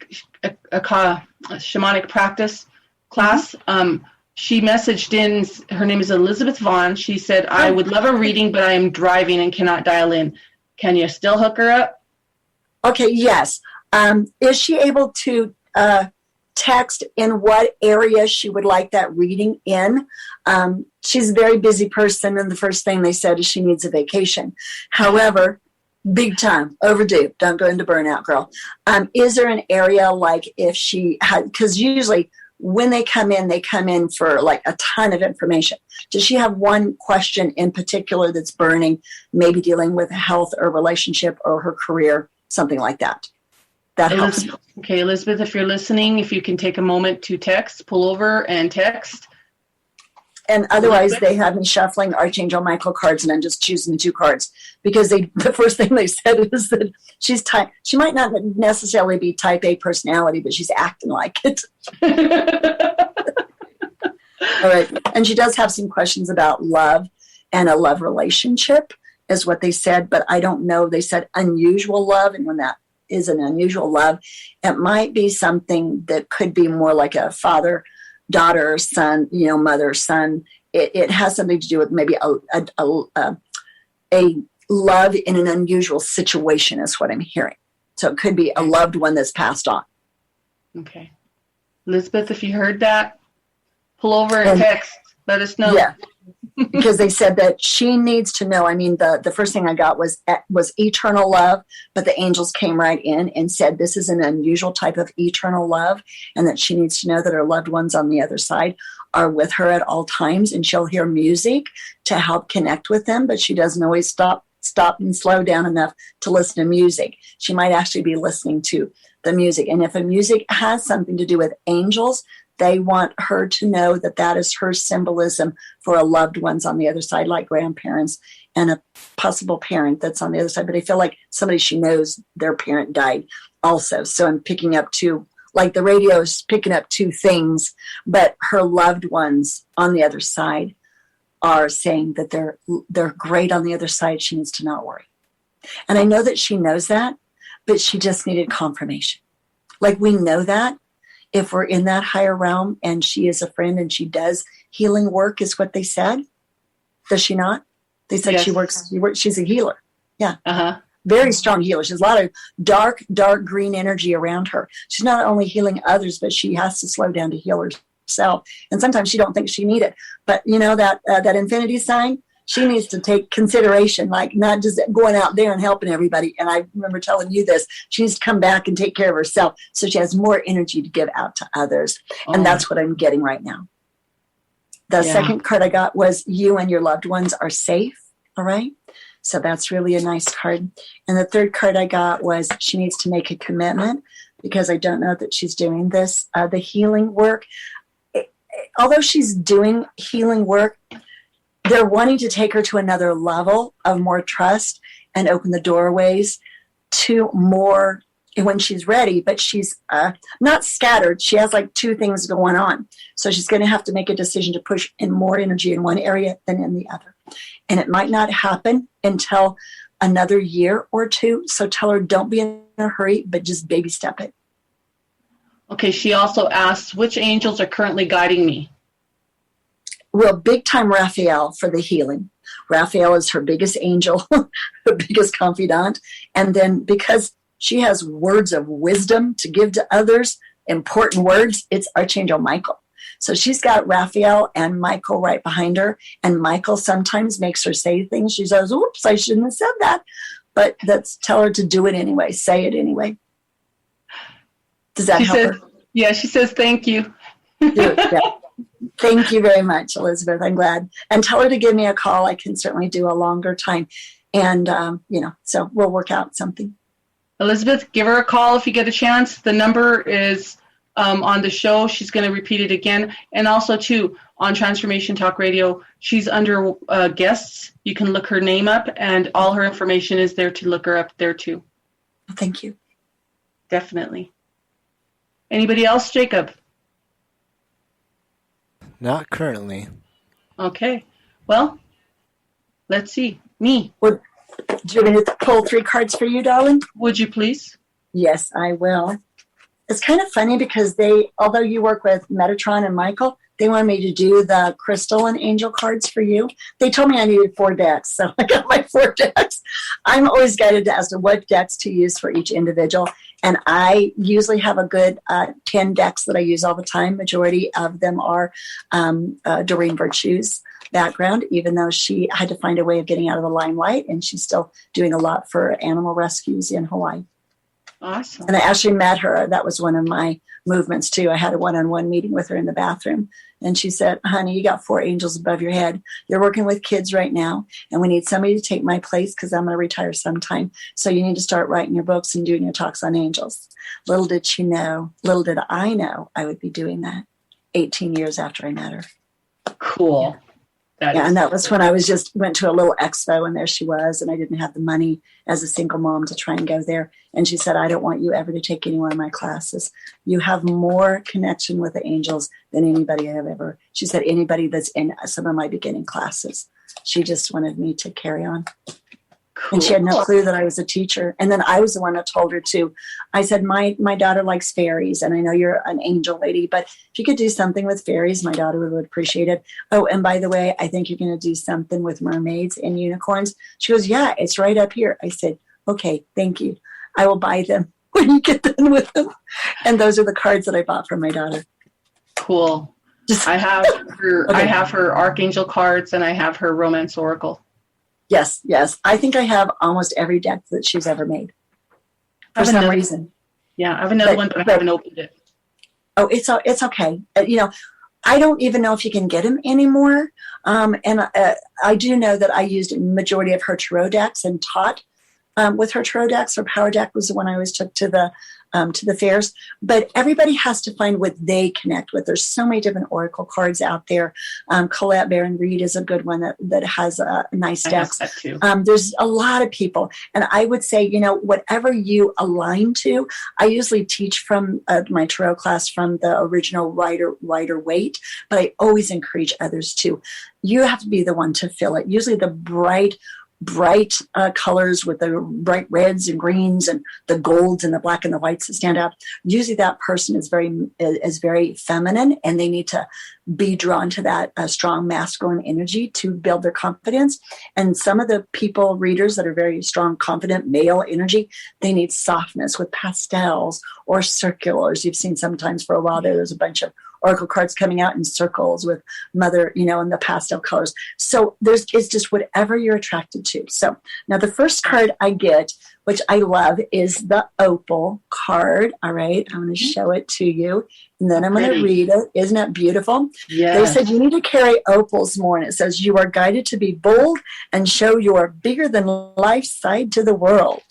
shamanic practice class. Mm-hmm. She messaged in, her name is Elizabeth Vaughn. She said, I would love a reading, but I am driving and cannot dial in. Can you still hook her up? Okay, yes. Is she able to text in what area she would like that reading in? She's a very busy person, and the first thing they said is she needs a vacation. However, Big time. Overdue. Don't go into burnout, girl. Is there an area like if she had, because usually when they come in for like a ton of information. Does she have one question in particular that's burning, maybe dealing with health or relationship or her career, something like that? That helps. Okay, Elizabeth, if you're listening, if you can take a moment to text, pull over and text. And otherwise, they have me shuffling Archangel Michael cards, and I'm just choosing 2 cards because the first thing they said is that she might not necessarily be type A personality, but she's acting like it. All right. And she does have some questions about love and a love relationship is what they said, but I don't know. They said unusual love, and when that is an unusual love, it might be something that could be more like a father, daughter, son, mother, son. It has something to do with maybe a love in an unusual situation is what I'm hearing. So it could be a loved one that's passed on. Okay. Elizabeth, if you heard that, pull over and text. Let us know. Yeah. Because they said that she needs to know. I mean, the first thing I got was eternal love, but the angels came right in and said this is an unusual type of eternal love, and that she needs to know that her loved ones on the other side are with her at all times, and she'll hear music to help connect with them, but she doesn't always stop and slow down enough to listen to music. She might actually be listening to the music, and if the music has something to do with angels, they want her to know that that is her symbolism for a loved ones on the other side, like grandparents and a possible parent that's on the other side. But I feel like somebody she knows, their parent died also. So I'm picking up 2, like the radio is picking up 2 things, but her loved ones on the other side are saying that they're great on the other side. She needs to not worry. And I know that she knows that, but she just needed confirmation. Like we know that. If we're in that higher realm and she is a friend and she does healing work is what they said. Does she not? They said yes. She's a healer. Yeah. Uh-huh. Very strong healer. She has a lot of dark green energy around her. She's not only healing others, but she has to slow down to heal herself. And sometimes she don't think she needs it. But that infinity sign, she needs to take consideration, like not just going out there and helping everybody. And I remember telling you this, she needs to come back and take care of herself so she has more energy to give out to others. And that's what I'm getting right now. The second card I got was you and your loved ones are safe. All right. So that's really a nice card. And the third card I got was she needs to make a commitment because I don't know that she's doing this. The healing work, although she's doing healing work, they're wanting to take her to another level of more trust and open the doorways to more when she's ready, but she's not scattered. She has like 2 things going on. So she's going to have to make a decision to push in more energy in one area than in the other. And it might not happen until another year or 2. So tell her don't be in a hurry, but just baby step it. Okay, she also asks, which angels are currently guiding me? Well, big time Raphael for the healing. Raphael is her biggest angel, her biggest confidant. And then because she has words of wisdom to give to others, important words, it's Archangel Michael. So she's got Raphael and Michael right behind her. And Michael sometimes makes her say things. She says, oops, I shouldn't have said that. But tell her to do it anyway. Say it anyway. Does that help her? Yeah, she says, thank you. Yeah. Thank you very much, Elizabeth. I'm glad. And tell her to give me a call. I can certainly do a longer time. And, so we'll work out something. Elizabeth, give her a call if you get a chance. The number is on the show. She's going to repeat it again. And also, too, on Transformation Talk Radio, she's under guests. You can look her name up, and all her information is there to look her up there, too. Thank you. Definitely. Anybody else, Jacob? Not currently. Okay. Well, let's see. Me. Do you want me to pull 3 cards for you, darling? Would you please? Yes, I will. It's kind of funny because although you work with Metatron and Michael, they wanted me to do the crystal and angel cards for you. They told me I needed 4 decks, so I got my 4 decks. I'm always guided as to what decks to use for each individual, and I usually have a good 10 decks that I use all the time. Majority of them are Doreen Virtue's background, even though she had to find a way of getting out of the limelight, and she's still doing a lot for animal rescues in Hawaii. Awesome. And I actually met her. That was one of my movements too. I had a one-on-one meeting with her in the bathroom. And she said, honey, you got 4 angels above your head. You're working with kids right now. And we need somebody to take my place because I'm going to retire sometime. So you need to start writing your books and doing your talks on angels. Little did I know I would be doing that 18 years after I met her. Cool. And that was when I went to a little expo, and there she was, and I didn't have the money as a single mom to try and go there. And she said, I don't want you ever to take any one of my classes. You have more connection with the angels than anybody I have ever. She said, anybody that's in some of my beginning classes. She just wanted me to carry on. Cool. And she had no clue that I was a teacher. And then I was the one that told her to. I said, my daughter likes fairies, and I know you're an angel lady, but if you could do something with fairies, my daughter would appreciate it. Oh, and by the way, I think you're going to do something with mermaids and unicorns. She goes, yeah, it's right up here. I said, okay, thank you. I will buy them when you get done with them. And those are the cards that I bought for my daughter. Cool. I have her. Okay. I have her Archangel cards, and I have her Romance Oracle. Yes. I think I have almost every deck that she's ever made for some reason. Yeah, I have another one, but I haven't opened it. Oh, it's okay. I don't even know if you can get them anymore. And I do know that I used a majority of her tarot decks and taught with her tarot decks. Her power deck was the one I always took to the fairs. But everybody has to find what they connect with. There's so many different oracle cards out there. Colette Baron Reed is a good one that has nice decks. I have that too. There's a lot of people. And I would say, whatever you align to, I usually teach from my tarot class from the original Rider Waite, but I always encourage others to. You have to be the one to feel it. Usually the bright colors with the bright reds and greens and the golds and the black and the whites that stand out. Usually that person is very feminine, and they need to be drawn to that strong masculine energy to build their confidence. And some of the readers that are very strong, confident male energy, they need softness with pastels or circulars. You've seen sometimes for a while there's a bunch of oracle cards coming out in circles with mother, in the pastel colors. So it's just whatever you're attracted to. So now the first card I get, which I love, is the opal card. All right. I'm going to show it to you, and then I'm going to read it. Isn't that beautiful? Yeah. They said you need to carry opals more. And it says you are guided to be bold and show your bigger than life side to the world.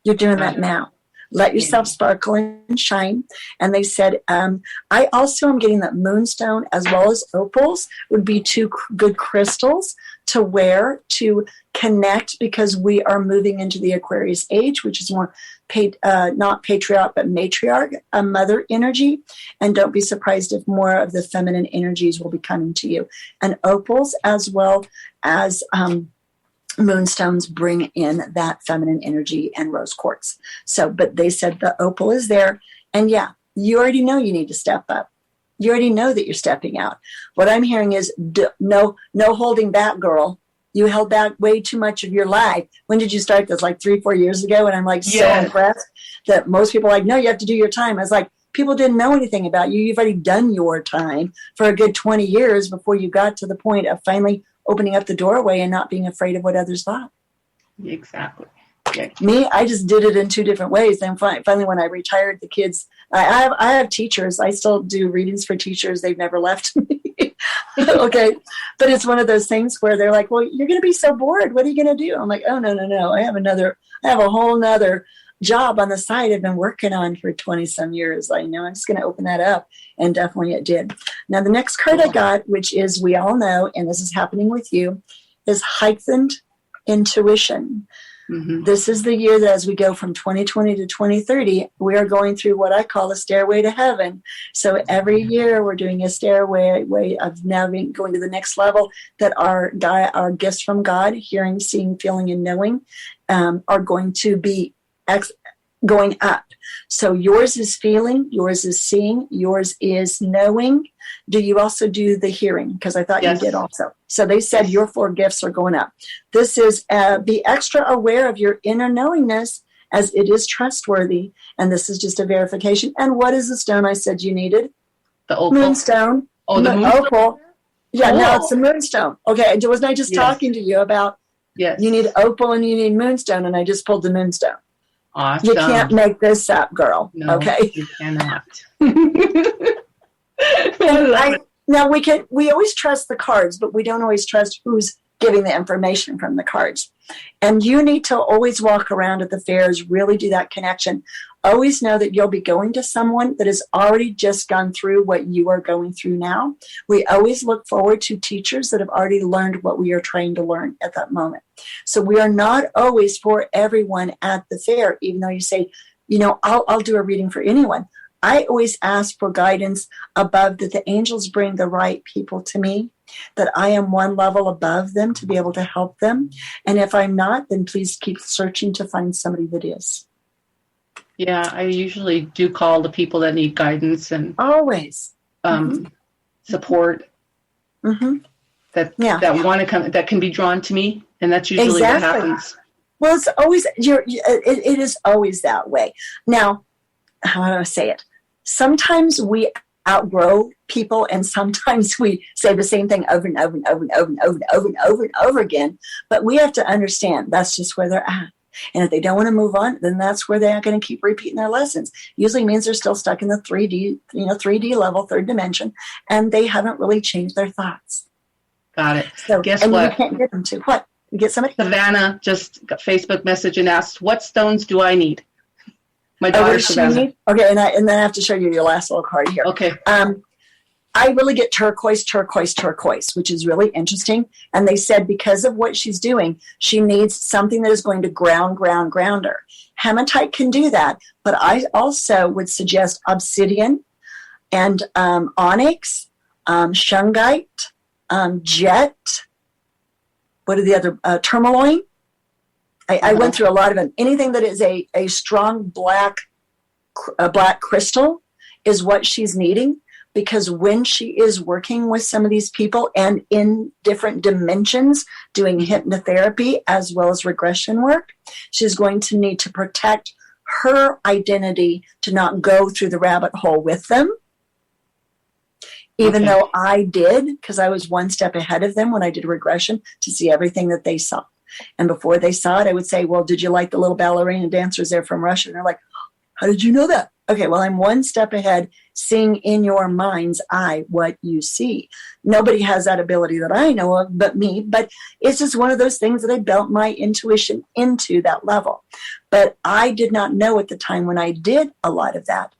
You're doing that now. Let yourself sparkle and shine. And they said, I also am getting that moonstone as well as opals would be 2 good crystals to wear to connect, because we are moving into the Aquarius age, which is more not patriarch, but matriarch, a mother energy. And don't be surprised if more of the feminine energies will be coming to you. And opals as well as moonstones bring in that feminine energy, and rose quartz. So, but they said the opal is there. And yeah, you already know you need to step up. You already know that you're stepping out. What I'm hearing is no holding back, girl. You held back way too much of your life. When did you start this? Like 3-4 years ago? And I'm like so impressed that most people are like, no, you have to do your time. I was like, people didn't know anything about you. You've already done your time for a good 20 years before you got to the point of finally opening up the doorway and not being afraid of what others thought. Exactly. Yeah. Me, I just did it in 2 different ways. And finally, when I retired, the kids, I have teachers. I still do readings for teachers. They've never left me. Okay. But it's one of those things where they're like, well, you're going to be so bored. What are you going to do? I'm like, oh, no. I have a whole nother job on the side I've been working on for 20 some years. I know I'm just going to open that up. And definitely it did. Now, the next card I got, which is, we all know, and this is happening with you, is heightened intuition. Mm-hmm. This is the year that as we go from 2020 to 2030, we are going through what I call a stairway to heaven. So every year we're doing a stairway way of now going to the next level, that our gifts from God, hearing, seeing, feeling, and knowing, are going to be going up. So yours is feeling, yours is seeing, yours is knowing. Do you also do the hearing? Because I thought you did also. So they said your 4 gifts are going up. This is be extra aware of your inner knowingness, as it is trustworthy. And this is just a verification. And what is the stone I said you needed? The opal. Moonstone. Oh, the moonstone? Opal. Yeah, Oh. now it's the moonstone. Okay, wasn't I just Yes. talking to you about Yes. you need opal and you need moonstone, and I just pulled the moonstone. Awesome. You can't make this up, girl. No, Okay. you cannot. I love it. Now we always trust the cards, but we don't always trust who's giving the information from the cards. And you need to always walk around at the fairs, really do that connection. Always know that you'll be going to someone that has already just gone through what you are going through now. We always look forward to teachers that have already learned what we are trying to learn at that moment. So we are not always for everyone at the fair, even though you say, I'll do a reading for anyone. I always ask for guidance above, that the angels bring the right people to me, that I am one level above them to be able to help them. And if I'm not, then please keep searching to find somebody that is. Yeah, I usually do call the people that need guidance and Always. support Mm-hmm. that want to come, that can be drawn to me, and that's usually what Exactly. happens. Well, it's always it is always that way. Now, how do I say it? Sometimes we outgrow people, and sometimes we say the same thing over and over and over and over and over and over and over and over again. But we have to understand that's just where they're at. And if they don't want to move on, then that's where they're going to keep repeating their lessons. Usually means they're still stuck in the 3D level, third dimension, and they haven't really changed their thoughts. Got it. So, Guess and what? you can't get them to what? You get somebody? Savannah just got Facebook message and asked, "What stones do I need?" My Oh, daughter what does she Savannah. need? Okay, and then I have to show you your last little card here. Okay. I really get turquoise, which is really interesting. And they said because of what she's doing, she needs something that is going to ground her. Hematite can do that, but I also would suggest obsidian and onyx, shungite, jet. What are the other? Tourmaline. I went through a lot of them. Anything that is a strong black crystal is what she's needing, because when she is working with some of these people and in different dimensions doing hypnotherapy as well as regression work, she's going to need to protect her identity to not go through the rabbit hole with them. Even though I did, because I was one step ahead of them when I did regression to see everything that they saw. And before they saw it, I would say, well, did you like the little ballerina dancers there from Russia? And they're like, how did you know that? Okay, well, I'm one step ahead, seeing in your mind's eye what you see. Nobody has that ability that I know of but me, but it's just one of those things that I built my intuition into that level. But I did not know at the time when I did a lot of that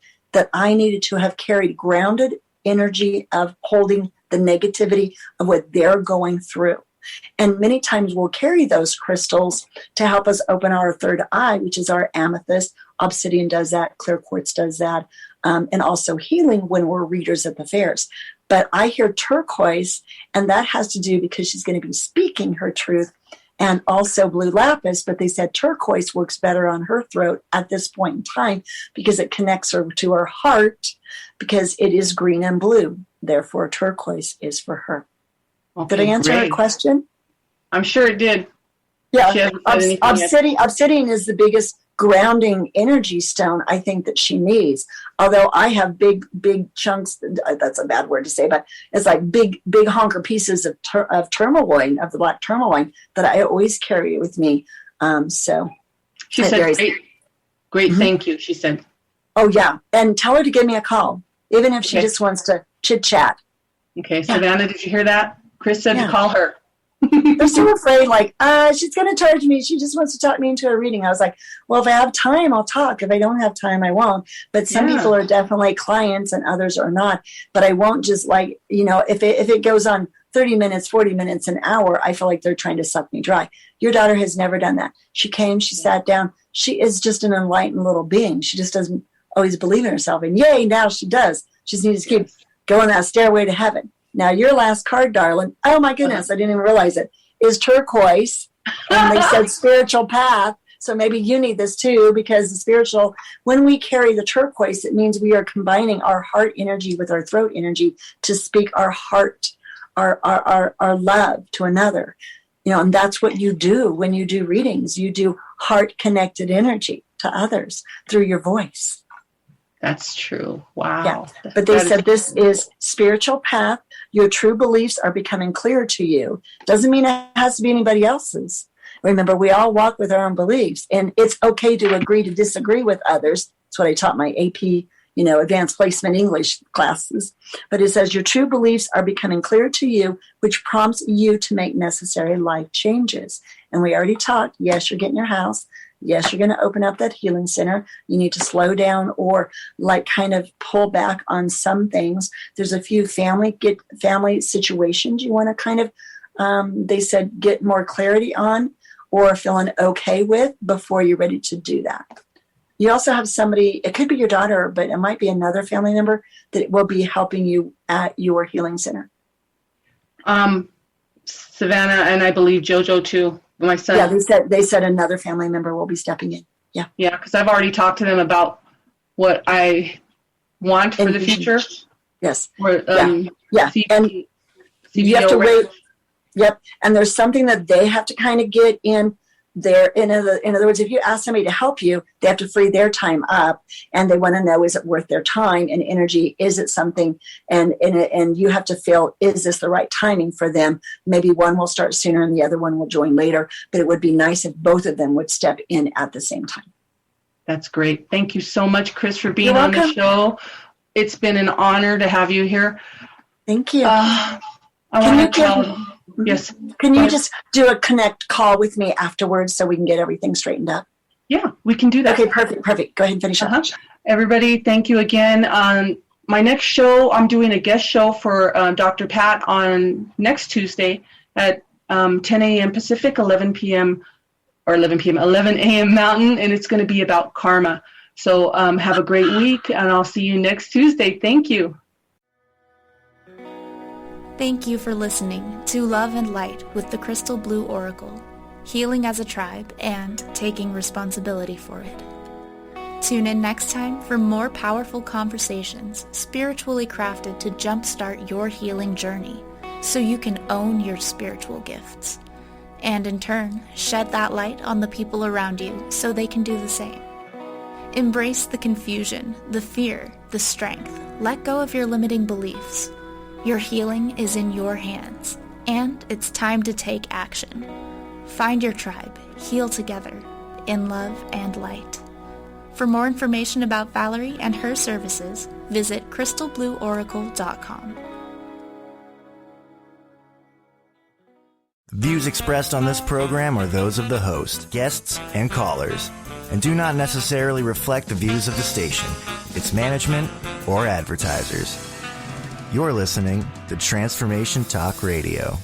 I needed to have carried grounded energy of holding the negativity of what they're going through. And many times we'll carry those crystals to help us open our third eye, which is our amethyst. Obsidian does that. Clear quartz does that. And also healing when we're readers at the fairs. But I hear turquoise, and that has to do because she's going to be speaking her truth, and also blue lapis. But they said turquoise works better on her throat at this point in time because it connects her to her heart, because it is green and blue. Therefore, turquoise is for her. Okay, Did I answer her question? I'm sure it did. Yeah. She hasn't said anything yet. Obsidian is the biggest grounding energy stone I think that she needs. Although I have big chunks, that's a bad word to say, but it's like big honker pieces of tourmaline, of the black tourmaline, that I always carry with me. So She said, great, thank you, she said. Oh, yeah. And tell her to give me a call, even if she just wants to chit-chat. Okay, Savannah, did you hear that? Chris said to call her. They're so afraid, like, she's going to charge me. She just wants to talk me into a reading. I was like, well, if I have time, I'll talk. If I don't have time, I won't. But some people are definitely clients and others are not. But I won't just like, if it goes on 30 minutes, 40 minutes, an hour, I feel like they're trying to suck me dry. Your daughter has never done that. She came, she sat down. She is just an enlightened little being. She just doesn't always believe in herself. And yay, now she does. She just needs to keep going that stairway to heaven. Now, your last card, darling, oh my goodness, I didn't even realize it, is turquoise. And they said spiritual path. So maybe you need this too, because the spiritual, when we carry the turquoise, it means we are combining our heart energy with our throat energy to speak our heart, our love to another. And that's what you do when you do readings. You do heart-connected energy to others through your voice. That's true. Wow. Yeah. But they said this is spiritual path. Your true beliefs are becoming clearer to you. Doesn't mean it has to be anybody else's. Remember, we all walk with our own beliefs, and it's okay to agree to disagree with others. That's what I taught my AP, advanced placement English classes. But it says your true beliefs are becoming clear to you, which prompts you to make necessary life changes. And we already talked, yes, you're getting your house. Yes, you're going to open up that healing center. You need to slow down or kind of pull back on some things. There's a few family situations you want to kind of, they said, get more clarity on or feeling okay with before you're ready to do that. You also have somebody, it could be your daughter, but it might be another family member that will be helping you at your healing center. Savannah and I believe JoJo too. My son. Yeah, they said another family member will be stepping in. Yeah. Yeah, because I've already talked to them about what I want for the future. Yes. Or, and you have to wait. Yep. And there's something that they have to kind of get in there. In other words, if you ask somebody to help you, they have to free their time up, and they want to know, is it worth their time and energy? Is it something? And you have to feel, is this the right timing for them? Maybe one will start sooner and the other one will join later, but it would be nice if both of them would step in at the same time. That's great. Thank you so much, Chris, for being on the show. It's been an honor to have you here. Thank you. Yes. Can you just do a connect call with me afterwards so we can get everything straightened up? Yeah, we can do that. Okay, perfect. Go ahead and finish up. Everybody, thank you again. My next show, I'm doing a guest show for Dr. Pat on next Tuesday at 10 a.m. Pacific, 11 a.m. Mountain, and it's going to be about karma. So have a great week, and I'll see you next Tuesday. Thank you. Thank you for listening to Love and Light with the Crystal Blue Oracle, healing as a tribe and taking responsibility for it. Tune in next time for more powerful conversations spiritually crafted to jumpstart your healing journey so you can own your spiritual gifts and in turn shed that light on the people around you so they can do the same. Embrace the confusion, the fear, the strength. Let go of your limiting beliefs. Your healing is in your hands, and it's time to take action. Find your tribe, heal together, in love and light. For more information about Valerie and her services, visit crystalblueoracle.com. Views expressed on this program are those of the host, guests, and callers, and do not necessarily reflect the views of the station, its management, or advertisers. You're listening to Transformation Talk Radio.